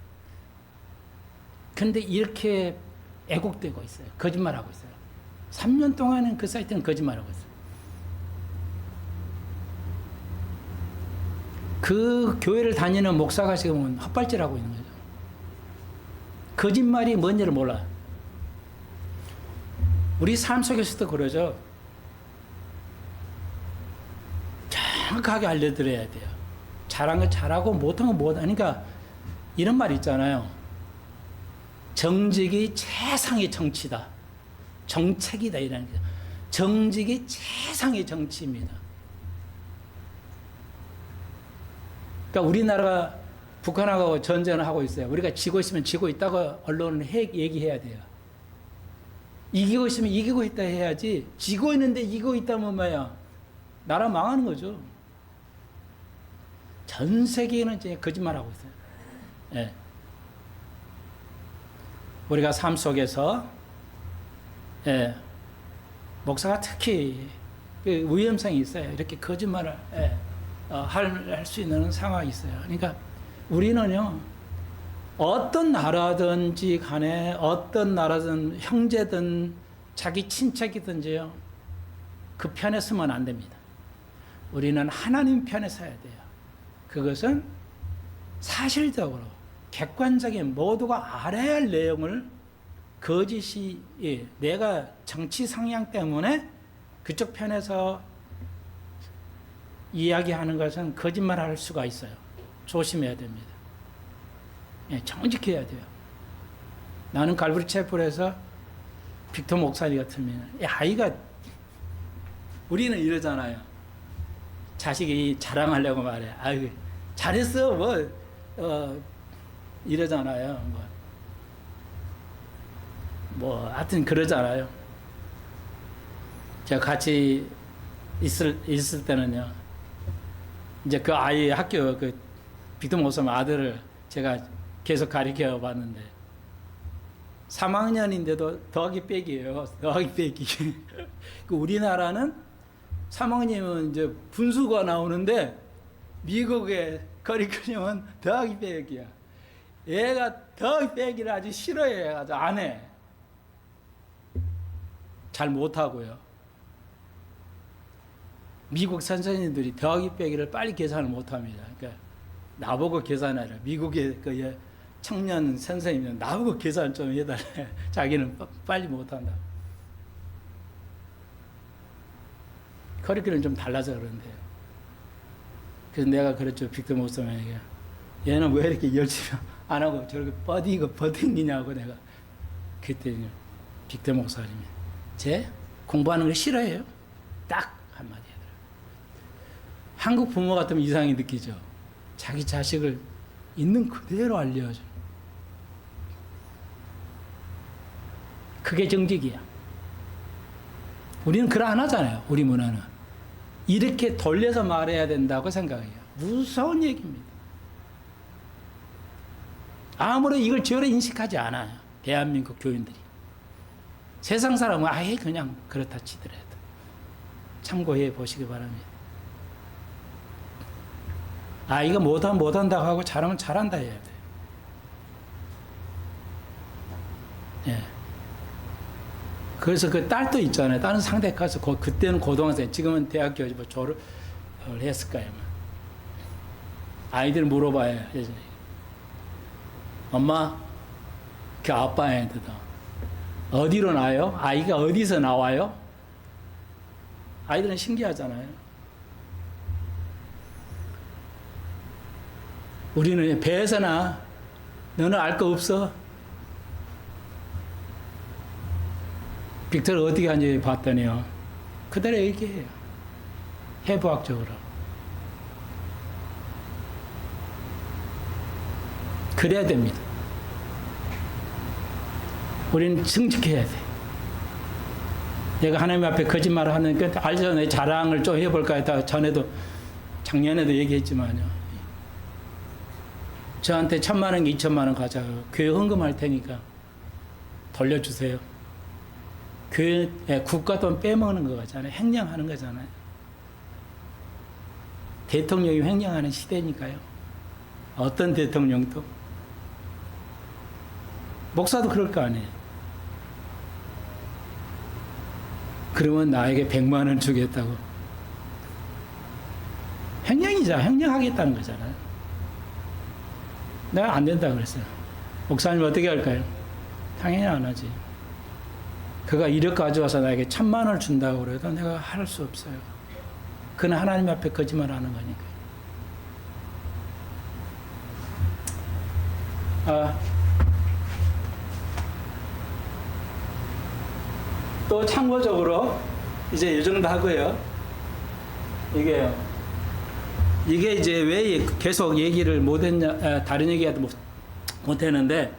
근데 이렇게 애곡되고 있어요. 거짓말하고 있어요. 3년 동안은 그 사이트는 거짓말하고 있어요. 그 교회를 다니는 목사가 지금 헛발질하고 있는 거죠. 거짓말이 뭔지를 몰라. 우리 삶 속에서도 그러죠. 정확하게 알려드려야 돼요. 잘한 거 잘하고 못한 거 못하니까 그러니까 이런 말 있잖아요. 정직이 최상의 정치다. 정책이다 이라는 거죠. 정직이 최상의 정치입니다. 그러니까 우리나라가 북한하고 전쟁을 하고 있어요. 우리가 지고 있으면 지고 있다고 언론은 얘기해야 돼요. 이기고 있으면 이기고 있다 해야지 지고 있는데 이기고 있다면 나라 망하는 거죠. 전 세계는 이제 거짓말하고 있어요. 예. 우리가 삶 속에서 목사가 특히 그 위험성이 있어요. 이렇게 거짓말을 할 수 있는 상황이 있어요. 그러니까 우리는요, 어떤 나라든지 간에 어떤 나라든 형제든 자기 친척이든지요, 그 편에 서면 안 됩니다. 우리는 하나님 편에 서야 돼요. 그것은 사실적으로 객관적인 모두가 알아야 할 내용을 거짓이 내가 정치 성향 때문에 그쪽 편에서 이야기하는 것은 거짓말할 수가 있어요. 조심해야 됩니다. 정직해야 돼요. 나는 갈브리 채플에서 빅터 목사님 같으면 아이가 우리는 이러잖아요. 자식이 자랑하려고 말해. 아유 잘했어 이러잖아요. 하여튼 그러잖아요. 제가 같이 있을 때는요, 이제 그 아이 학교 그 빅터 목사님 아들을 제가 계속 가르쳐 봤는데 3학년인데도 더하기 빼기예요. 더하기 빼기. 그 우리나라는 3학년이면 이제 분수가 나오는데 미국의 커리큘럼은 더하기 빼기야. 얘가 더하기 빼기를 아주 싫어해. 아주 안 해. 잘 못하고요. 미국 선생님들이 더하기 빼기를 빨리 계산을 못합니다. 그러니까 나보고 계산해라. 미국의 그 청년 선생님은 나보고 계산 좀 해달래. 자기는 빨리 못한다. 커리큘럼 좀 달라서 그런데요. 그래서 내가 그랬죠. 빅터 목사님에게. 얘는 왜 이렇게 열심히 안 하고 저렇게 버팅기냐고 내가. 그랬더니 빅터 목사님이 쟤 공부하는 걸 싫어해요. 딱 한마디 하더라고요. 한국 부모 같으면 이상하게 느끼죠. 자기 자식을 있는 그대로 알려줘. 그게 정직이야. 우리는 그걸 안 하잖아요. 우리 문화는. 이렇게 돌려서 말해야 된다고 생각해요. 무서운 얘기입니다. 아무런 이걸 죄로 인식하지 않아요. 대한민국 교인들이. 세상 사람은 아예 그냥 그렇다 치더라도 참고해 보시기 바랍니다. 아이가 못한다고 하고 잘하면 잘한다 해야 돼. 예. 그래서 그 딸도 있잖아요. 다른 상대 가서 그때는 고등학생, 지금은 대학교 졸업을 했을 거예요. 아이들 물어봐요. 엄마, 그 아빠한테도 어디로 나요? 아이가 어디서 나와요? 아이들은 신기하잖아요. 우리는 배에서나 너는 알 거 없어? 빅터를 어떻게 하는지 봤더니요. 그대로 얘기해요. 해부학적으로. 그래야 됩니다. 우리는 정직해야 돼. 내가 하나님 앞에 거짓말을 하니까 알죠? 내 자랑을 좀 해볼까 했다. 전에도 작년에도 얘기했지만요. 저한테 1,000만 원, 2,000만 원 가져가고 교회 헌금할 테니까 돌려주세요. 교회 국가 돈 빼먹는 거 같잖아요. 횡령하는 거잖아요. 대통령이 횡령하는 시대니까요. 어떤 대통령도. 목사도 그럴 거 아니에요. 그러면 나에게 100만 원 주겠다고. 횡령이자 횡령하겠다는 거잖아요. 내가 안 된다 그랬어요. 목사님 어떻게 할까요? 당연히 안 하지. 그가 1억 가져와서 나에게 1,000만 원을 준다고 그래도 내가 할 수 없어요. 그는 하나님 앞에 거짓말 하는 거니까요. 또 참고적으로 이제 이 정도 하고요. 이게 이제 왜 계속 얘기를 못했냐, 다른 얘기도 못했는데,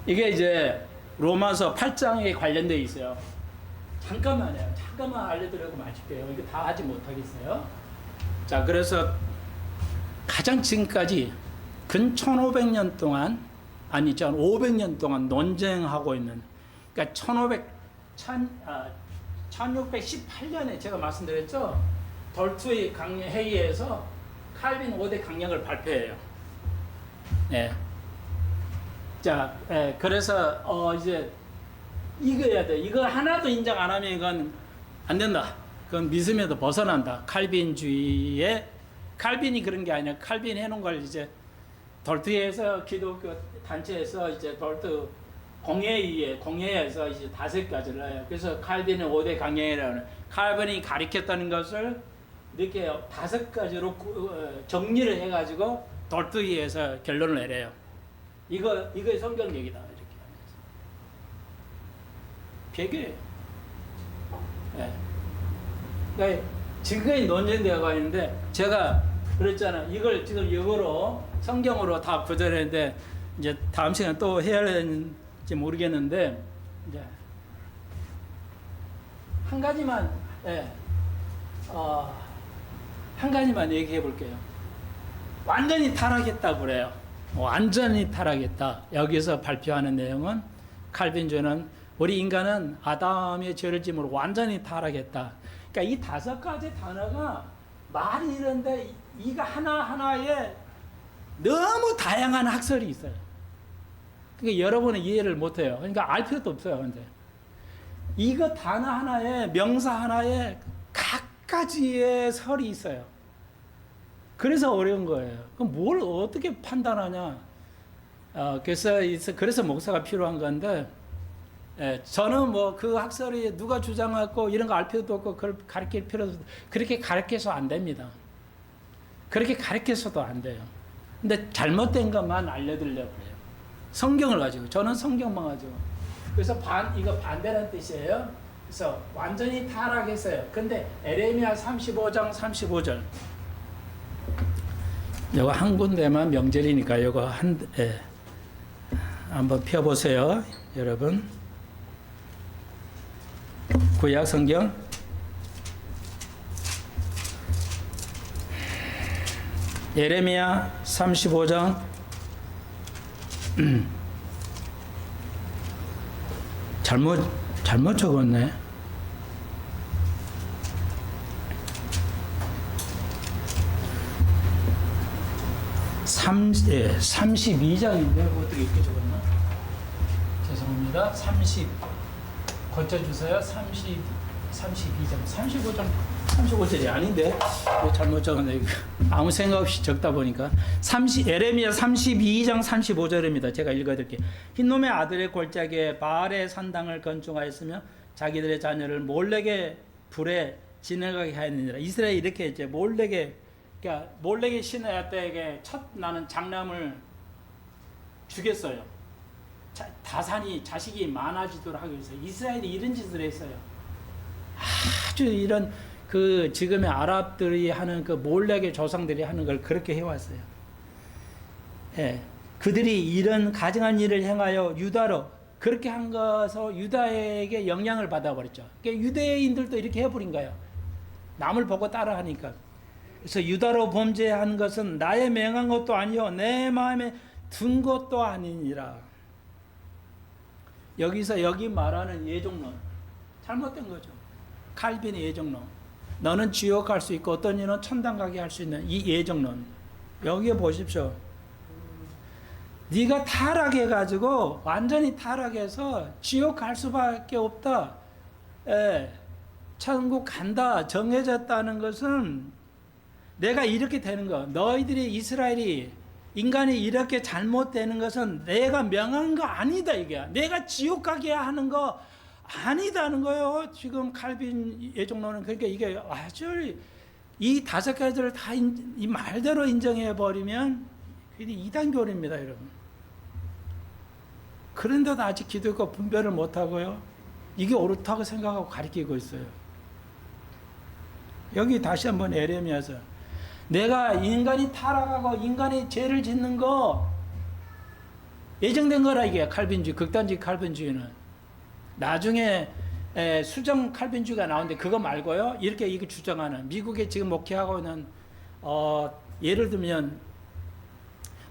이게 이제 로마서 8장에 관련되어 있어요. 잠깐만 알려드리고 마칠게요. 이거 다 하지 못하겠어요. 자, 그래서 가장 지금까지 근 1500년 동안, 아니죠, 500년 동안 논쟁하고 있는, 그러니까 1618년에 제가 말씀드렸죠. 덜투의 회의에서 칼빈 5대 강령을 발표해요. 예. 자, 그래서 이제 이거야 돼. 이거 하나도 인정 안 하면 이건 안 된다. 그건 믿음에도 벗어난다. 칼빈주의에 칼빈이 그런 게 아니라 칼빈 해놓은 걸 이제 덜트에서 기독교 단체에서 이제 덜트 공회에서 이제 5가지를 해요. 그래서 칼빈은 5대 강령이라는 칼빈이 가리켰다는 것을 이렇게 5가지로 정리를 해가지고 덜트에서 결론을 내려요. 이거의 성경적이다 이렇게 하면서 배교예요. 네. 그러니까 지금까지 논쟁되어가 있는데 제가 그랬잖아. 이걸 지금 영어로 성경으로 다 구절했는데 이제 다음 시간에 또 해야 하는지 모르겠는데 이제 한 가지만 한 가지만 얘기해 볼게요. 완전히 타락했다고 그래요. 완전히 타락했다. 여기서 발표하는 내용은 칼빈주는 우리 인간은 아담의 죄를 짐으로 완전히 타락했다. 그러니까 이 5가지 단어가 말이 이런데 이거 하나하나에 너무 다양한 학설이 있어요. 그러니까 여러분은 이해를 못해요. 그러니까 알 필요도 없어요. 근데 이거 단어 하나에 명사 하나에 각가지의 설이 있어요. 그래서 어려운 거예요. 그럼 뭘 어떻게 판단하냐? 그래서 목사가 필요한 건데, 저는 뭐 그 학설이 누가 주장하고 이런 거 알 필요도 없고 그걸 가르칠 필요도 없고 그렇게 가르쳐서 안 됩니다. 그렇게 가르쳐서도 안 돼요. 근데 잘못된 것만 알려드리려고 해요. 성경을 가지고 저는 성경만 가지고. 그래서 이거 반대라는 뜻이에요. 그래서 완전히 타락했어요. 근데 에레미야 35장 35절. 이거 한 군데만 명절이니까 이거 한번 펴보세요, 여러분. 구약 성경 예레미야 35장 잘못 적었네. 32장인데 어떻게 이렇게 적었나? 죄송합니다. 30 고쳐주세요. 32장 35절이 아닌데 잘못 적었네. 아무 생각 없이 적다 보니까 에레미야 32장 35절입니다. 제가 읽어드릴게요. 흰놈의 아들의 골짜기에 바알의 산당을 건축하였으며 자기들의 자녀를 몰렉의 불에 지나가게 하였느니라. 이스라엘이 이렇게 이제 몰렉의 신의 때에게 첫 나는 장남을 죽였어요. 다산이 자식이 많아지도록 하기 위해서 이스라엘이 이런 짓을 했어요. 아주 이런 그 지금의 아랍들이 하는 그 몰렉의 조상들이 하는 걸 그렇게 해왔어요. 예, 그들이 이런 가증한 일을 행하여 유다로 그렇게 한 것으로 유다에게 영향을 받아버렸죠. 그러니까 유대인들도 이렇게 해버린 거예요. 남을 보고 따라하니까. 그래서 유다로 범죄한 것은 나의 명한 것도 아니요 내 마음에 든 것도 아니니라. 여기서 여기 말하는 예종론 잘못된 거죠. 칼빈의 예종론. 너는 지옥 갈 수 있고 어떤 이는 천당 가게 할 수 있는 이 예종론. 여기에 보십시오. 네가 타락해가지고 완전히 타락해서 지옥 갈 수밖에 없다. 천국 간다. 정해졌다는 것은 내가 이렇게 되는 거. 너희들이 이스라엘이 인간이 이렇게 잘못되는 것은 내가 명한 거 아니다 이게. 내가 지옥 가게 하는 거 아니다는 거예요. 지금 칼빈 예종론은 그러니까 이게 아주 이 5가지를 다 이 말대로 인정해 버리면 그게 이단교리입니다, 여러분. 그런데도 아직 기독교 분별을 못 하고요. 이게 옳다고 생각하고 가리키고 있어요. 여기 다시 한번 에레미야서 내가 인간이 타락하고 인간이 죄를 짓는 거 예정된 거라 이게 칼빈주의, 극단주의 칼빈주의는. 나중에 수정 칼빈주의가 나오는데 그거 말고요. 이렇게 이거 주장하는 미국에 지금 목회하고 있는 예를 들면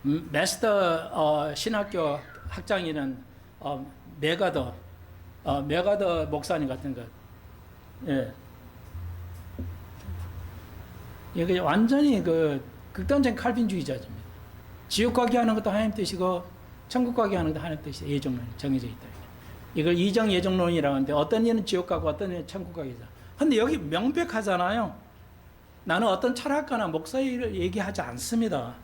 메스터 신학교 학장이는 메가더 목사님 같은 것. 예. 이게 완전히 그 극단적인 칼빈주의자입니다. 지옥 가게 하는 것도 하나님 뜻이고 천국 가게 하는 것도 하나님 뜻이 예정론 정해져 있다. 이걸 이정 예정론이라고 하는데 어떤 이는 지옥 가고 어떤 이는 천국 가게죠. 근데 여기 명백하잖아요. 나는 어떤 철학가나 목사를 얘기하지 않습니다.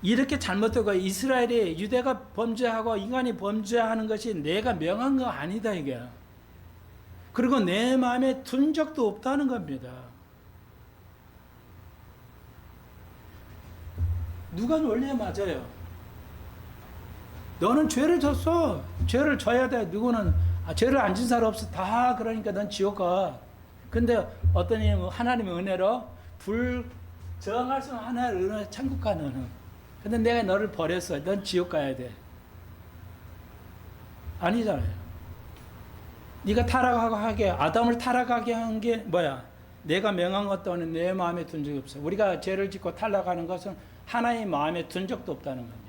이렇게 잘못되고 이스라엘이 유대가 범죄하고 인간이 범죄하는 것이 내가 명한 거 아니다 이게. 그리고 내 마음에 둔 적도 없다는 겁니다. 누가 원래 맞아요? 너는 죄를 졌어. 죄를 져야 돼. 누구는 죄를 안 진 사람 없어. 다 그러니까 넌 지옥 가. 근데 어떤 이는 하나님의 은혜로 불정할 수 없는 하나의 은혜 천국 가 너는. 근데 내가 너를 버렸어. 넌 지옥 가야 돼. 아니잖아요. 네가 타락하게 아담을 타락하게 한 게 뭐야? 내가 명한 것도 아닌 내 마음에 둔 적이 없어. 우리가 죄를 짓고 타락하는 것은 하나의 마음에 둔 적도 없다는 겁니다.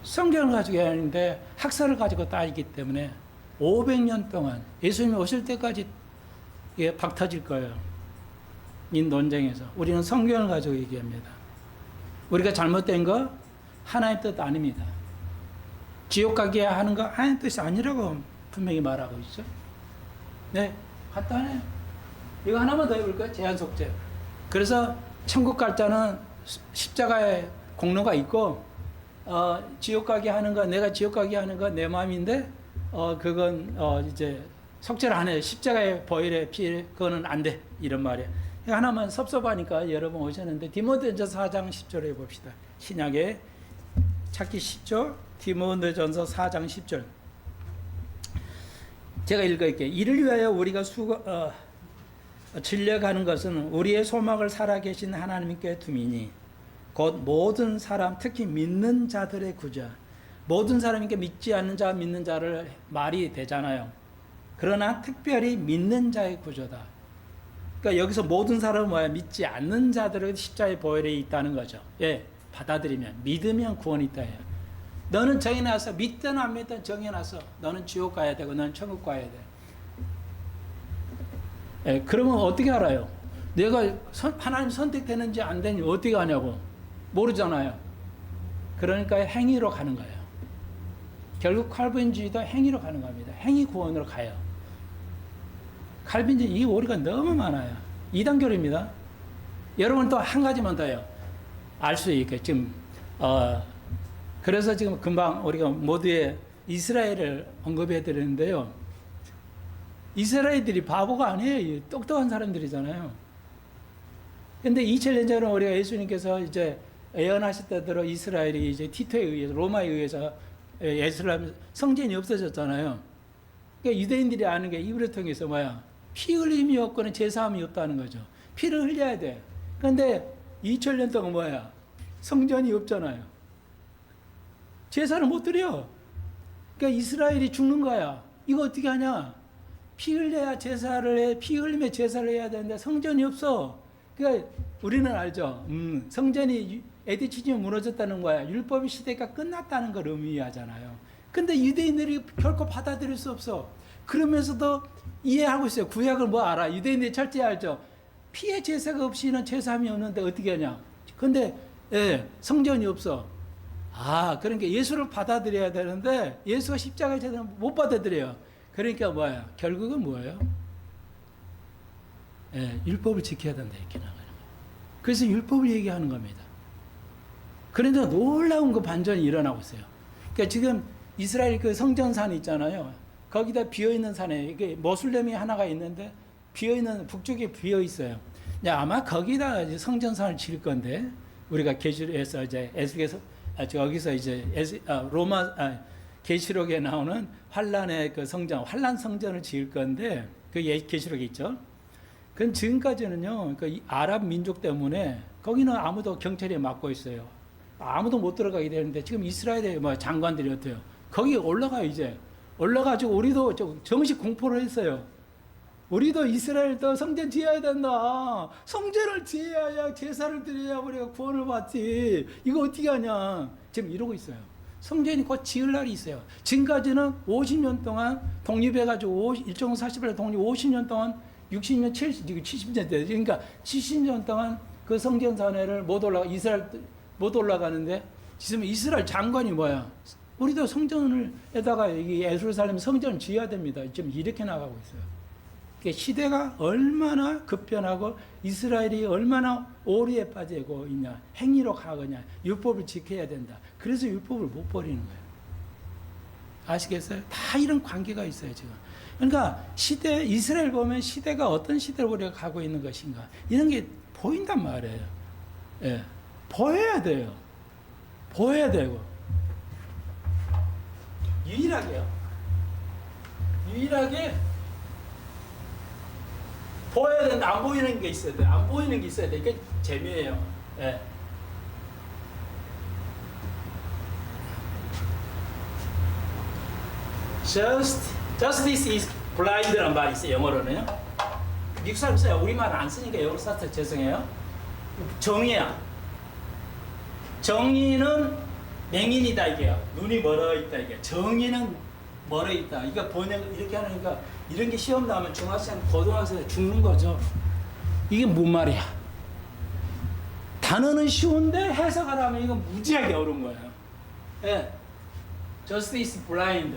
성경을 가지고 하는데 학설을 가지고 따지기 때문에 500년 동안 예수님이 오실 때까지 이게 박 터질 거예요. 이 논쟁에서. 우리는 성경을 가지고 얘기합니다. 우리가 잘못된 거 하나님 뜻 아닙니다. 지옥 가게 하는 거 하나님 뜻이 아니라고 분명히 말하고 있죠. 네, 간단해요. 이거 하나만 더 해볼까요? 제한 속죄. 그래서 천국 갈 자는 십자가의 공로가 있고 지옥 가게 하는 거, 내가 지옥 가게 하는 거 내 마음인데 그건 이제 속죄를 안 해요. 십자가의 보혈의 피 그거는 안 돼. 이런 말이에요. 하나만 섭섭하니까 여러 번 오셨는데 디모데전서 4장 10절에 봅시다. 신약에 찾기 쉽죠? 디모데전서 4장 10절. 제가 읽어볼게요. 이를 위하여 우리가 진력하는 것은 우리의 소망을 살아계신 하나님께 둠이니 곧 모든 사람, 특히 믿는 자들의 구자. 모든 사람에게 믿지 않는 자, 믿는 자를 말이 되잖아요. 그러나 특별히 믿는 자의 구조다. 그러니까 여기서 모든 사람은 뭐야? 믿지 않는 자들의 십자의 보혈에 있다는 거죠. 예, 받아들이면, 믿으면 구원이 있다. 너는 정해놨어. 믿든 안 믿든 정해놨어. 너는 지옥 가야 되고 너는 천국 가야 돼. 예, 그러면 어떻게 알아요? 내가 하나님 선택되는지 안 되는지 어떻게 아냐고. 모르잖아요. 그러니까 행위로 가는 거예요. 결국 칼빈주의도 행위로 가는 겁니다. 행위 구원으로 가요. 칼빈주의 이 오류가 너무 많아요. 이단교리입니다. 여러분 또 한 가지만 더요. 알 수 있게 지금 그래서 지금 금방 우리가 모두의 이스라엘을 언급해 드리는데요. 이스라엘들이 바보가 아니에요. 똑똑한 사람들이잖아요. 근데 2000년 전에 우리가 예수님께서 이제 예언하셨던 대로 이스라엘이 이제 티토에 의해서 로마에 의해서 예루살렘 성전이 없어졌잖아요. 그러니까 유대인들이 아는 게 이불을 통해서 뭐야? 피 흘림이 없고는 제사함이 없다는 거죠. 피를 흘려야 돼. 그런데 2000년 동안 뭐야? 성전이 없잖아요. 제사를 못 드려. 그러니까 이스라엘이 죽는 거야. 이거 어떻게 하냐? 피 흘려야 제사를 해. 피 흘리면 제사를 해야 되는데 성전이 없어. 그러니까 우리는 알죠. 성전이 에디치즘이 무너졌다는 거야. 율법의 시대가 끝났다는 걸 의미하잖아요. 근데 유대인들이 결코 받아들일 수 없어. 그러면서도 이해하고 있어요. 구약을 뭐 알아? 유대인들이 철저히 알죠. 피의 제사가 없이는 제사함이 없는데 어떻게 하냐? 근데 성전이 없어. 그러니까 예수를 받아들여야 되는데 예수가 십자가의 제사는 못 받아들여요. 그러니까 뭐야? 결국은 뭐예요? 율법을 지켜야 된다 이렇게 나가는 거예요. 그래서 율법을 얘기하는 겁니다. 그런데 놀라운 그 반전이 일어나고 있어요. 그러니까 지금 이스라엘 그 성전산 있잖아요. 거기다 비어있는 산에 이게 모슬렘이 하나가 있는데 비어있는 북쪽에 비어 있어요. 아마 거기다 이제 성전산을 지을 건데 우리가 계시록에서 이제 에스겔서 여기서 이제 계시록에 나오는 환란의 그 성전, 환란 성전을 지을 건데 그 계시록에 있죠. 그건 지금까지는요, 그 아랍 민족 때문에 거기는 아무도 경찰이 막고 있어요. 아무도 못 들어가게 되는데 지금 이스라엘의 뭐 장관들이 어때요? 거기 올라가요, 이제. 올라가지고 우리도 정식 공포를 했어요. 우리도 이스라엘도 성전 지어야 된다. 성전을 지어야 제사를 드려야 우리가 구원을 받지. 이거 어떻게 하냐. 지금 이러고 있어요. 성전이 곧 지을 날이 있어요. 지금까지는 50년 동안 독립해가지고 1.40일 독립 50년 동안 60년, 70년 때 그러니까 70년 동안 그 성전 산에를 이스라엘 못 올라가는데 지금 이스라엘 장관이 뭐야? 우리도 성전을에다가 이 예루살렘 성전을 지어야 됩니다. 지금 이렇게 나가고 있어요. 그러니까 시대가 얼마나 급변하고 이스라엘이 얼마나 오류에 빠지고 있냐, 행위로 가거냐, 율법을 지켜야 된다. 그래서 율법을 못 버리는 거예요. 아시겠어요? 다 이런 관계가 있어요, 지금. 그러니까 이스라엘 보면 시대가 어떤 시대로 우리가 가고 있는 것인가, 이런 게 보인단 말이에요. 예. 보여야 돼요. 보여야 되고. 유일하게 보여야 되는데 안 보이는 게 있어야 돼. 안 보이는 게 있어야 돼. 이게 재미예요. 예. Justice is blind란 말이 있어요. 영어로는요. 미국 사람 써요. 우리말 안 쓰니까 영어 써서 죄송해요. 정의야. 정의는 맹인이다 이게요. 눈이 멀어 있다 이게. 정의는 멀어 있다. 이거 번역 이렇게 하니까 이런 게 시험 나오면 중학생, 고등학생 죽는 거죠. 이게 뭔 말이야? 단어는 쉬운데 해석하려면 이건 무지하게 어려운 거예요. 예. Justice blind.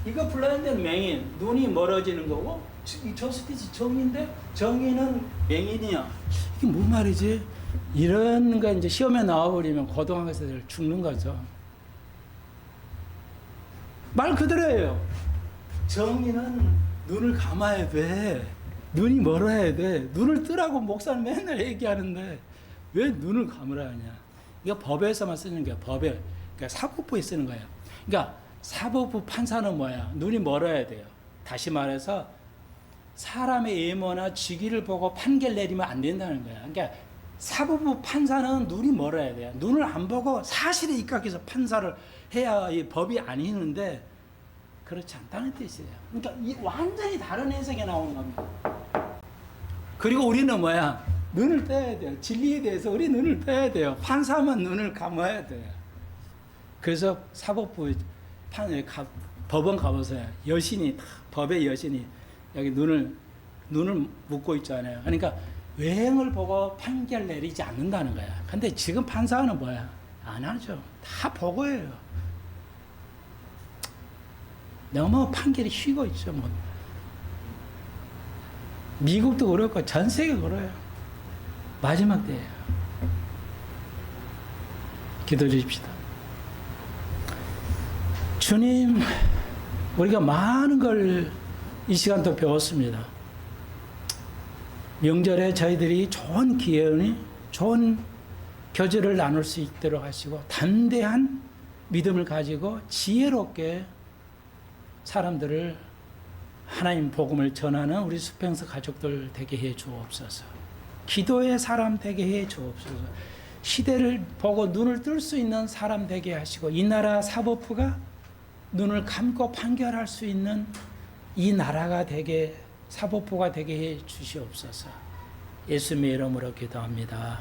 이거 blind는 맹인, 눈이 멀어지는 거고, 이 justice 정의인데 정의는 맹인이야. 이게 뭔 말이지? 이런 거 이제 시험에 나와버리면 고등학생들 죽는 거죠. 말 그대로예요. 정의는 눈을 감아야 돼. 눈이 멀어야 돼. 눈을 뜨라고 목사는 맨날 얘기하는데 왜 눈을 감으라 하냐. 이거 법에서만 쓰는 거야. 법에. 그러니까 사법부에 쓰는 거예요. 그러니까 사법부 판사는 뭐야? 눈이 멀어야 돼요. 다시 말해서 사람의 예모나 직위를 보고 판결 내리면 안 된다는 거야. 그러니까 사법부 판사는 눈이 멀어야 돼요. 눈을 안 보고 사실에 입각해서 판사를 해야 이 법이 아니는데 그렇지 않다는 뜻이에요. 그러니까 이 완전히 다른 해석이 나오는 겁니다. 그리고 우리는 뭐야? 눈을 떼야 돼요. 진리에 대해서 우리 눈을 떼야 돼요. 판사만 눈을 감아야 돼요. 그래서 사법부 법원 가보세요. 여신이 법의 여신이 여기 눈을 묶고 있잖아요. 그러니까 외형을 보고 판결 내리지 않는다는 거야. 근데 지금 판사는 뭐야? 안 하죠. 다 보고해요. 너무 판결이 쉬고 있죠. 뭐. 미국도 그렇고 전 세계 그래요. 마지막 때예요. 기도해 주십시다. 주님, 우리가 많은 걸 이 시간 또 배웠습니다. 명절에 저희들이 좋은 기회니 좋은 교제를 나눌 수 있도록 하시고 담대한 믿음을 가지고 지혜롭게 사람들을 하나님 복음을 전하는 우리 수평서 가족들 되게 해 주옵소서. 기도의 사람 되게 해 주옵소서. 시대를 보고 눈을 뜰 수 있는 사람 되게 하시고 이 나라 사법부가 눈을 감고 판결할 수 있는 이 나라가 되게 사법부가 되게 해 주시옵소서. 예수님의 이름으로 기도합니다.